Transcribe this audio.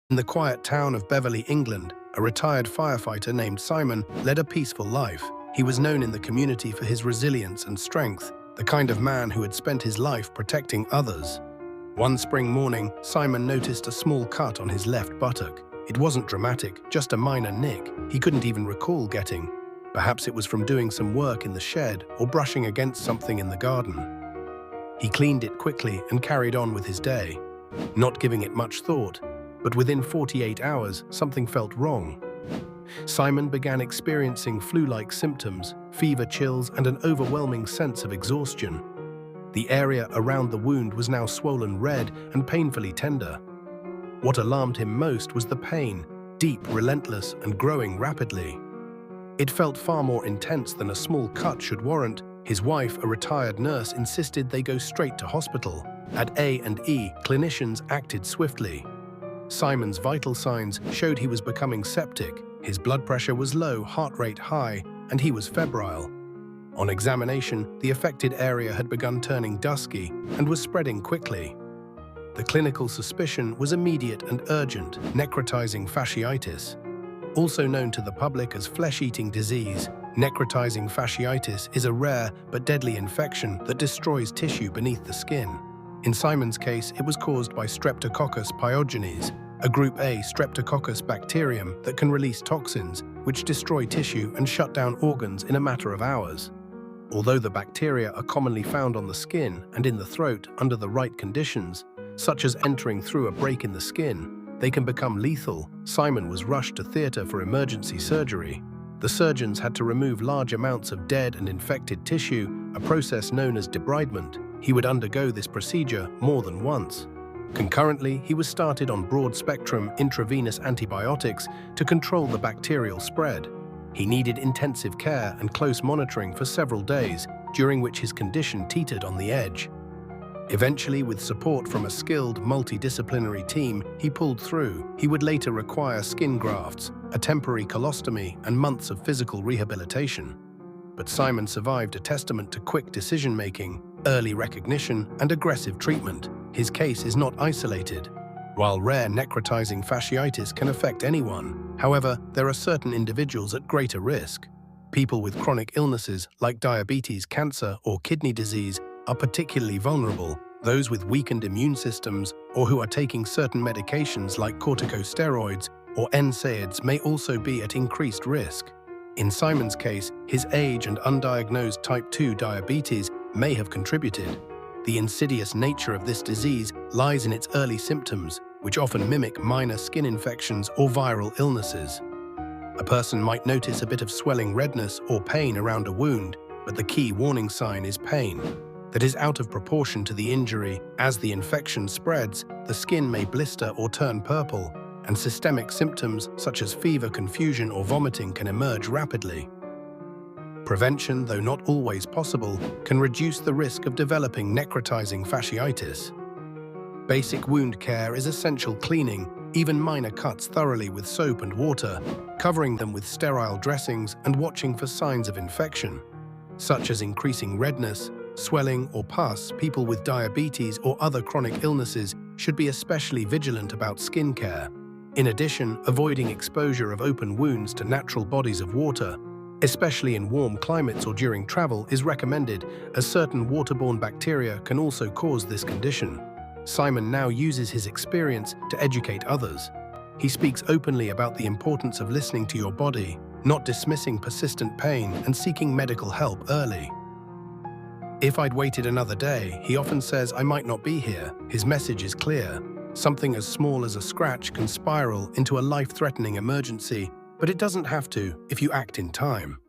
In the quiet town of Beverly, England, a retired firefighter named Simon led a peaceful life. He was known in the community for his resilience and strength, the kind of man who had spent his life protecting others. One spring morning, Simon noticed a small cut on his left buttock. It wasn't dramatic, just a minor nick he couldn't even recall getting. Perhaps it was from doing some work in the shed or brushing against something in the garden. He cleaned it quickly and carried on with his day, not giving it much thought. But within 48 hours, something felt wrong. Simon began experiencing flu-like symptoms, fever chills, and an overwhelming sense of exhaustion. The area around the wound was now swollen red and painfully tender. What alarmed him most was the pain, deep, relentless, and growing rapidly. It felt far more intense than a small cut should warrant. His wife, a retired nurse, insisted they go straight to hospital. At A&E, clinicians acted swiftly. Simon's vital signs showed he was becoming septic. His blood pressure was low, heart rate high, and he was febrile. On examination, the affected area had begun turning dusky and was spreading quickly. The clinical suspicion was immediate and urgent: necrotizing fasciitis. Also known to the public as flesh-eating disease, necrotizing fasciitis is a rare but deadly infection that destroys tissue beneath the skin. In Simon's case, it was caused by Streptococcus pyogenes, a group A Streptococcus bacterium that can release toxins which destroy tissue and shut down organs in a matter of hours. Although the bacteria are commonly found on the skin and in the throat under the right conditions, such as entering through a break in the skin, they can become lethal. Simon was rushed to theatre for emergency surgery. The surgeons had to remove large amounts of dead and infected tissue, a process known as debridement. He would undergo this procedure more than once. Concurrently, he was started on broad-spectrum intravenous antibiotics to control the bacterial spread. He needed intensive care and close monitoring for several days, during which his condition teetered on the edge. Eventually, with support from a skilled, multidisciplinary team, he pulled through. He would later require skin grafts, a temporary colostomy, and months of physical rehabilitation. But Simon survived, a testament to quick decision-making, early recognition, and aggressive treatment. His case is not isolated. While rare necrotizing fasciitis can affect anyone, however, there are certain individuals at greater risk. People with chronic illnesses like diabetes, cancer, or kidney disease are particularly vulnerable. Those with weakened immune systems or who are taking certain medications like corticosteroids or NSAIDs may also be at increased risk. In Simon's case, his age and undiagnosed type 2 diabetes may have contributed. The insidious nature of this disease lies in its early symptoms, which often mimic minor skin infections or viral illnesses. A person might notice a bit of swelling redness or pain around a wound, but the key warning sign is pain that is out of proportion to the injury. As the infection spreads, the skin may blister or turn purple, and systemic symptoms such as fever, confusion, or vomiting can emerge rapidly. Prevention, though not always possible, can reduce the risk of developing necrotizing fasciitis. Basic wound care is essential: cleaning even minor cuts thoroughly with soap and water, covering them with sterile dressings, and watching for signs of infection, such as increasing redness, swelling, or pus. People with diabetes or other chronic illnesses should be especially vigilant about skin care. In addition, avoiding exposure of open wounds to natural bodies of water, especially in warm climates or during travel, is recommended, as certain waterborne bacteria can also cause this condition. Simon now uses his experience to educate others. He speaks openly about the importance of listening to your body, not dismissing persistent pain, and seeking medical help early. "If I'd waited another day," he often says, "I might not be here." His message is clear. Something as small as a scratch can spiral into a life-threatening emergency, but it doesn't have to if you act in time.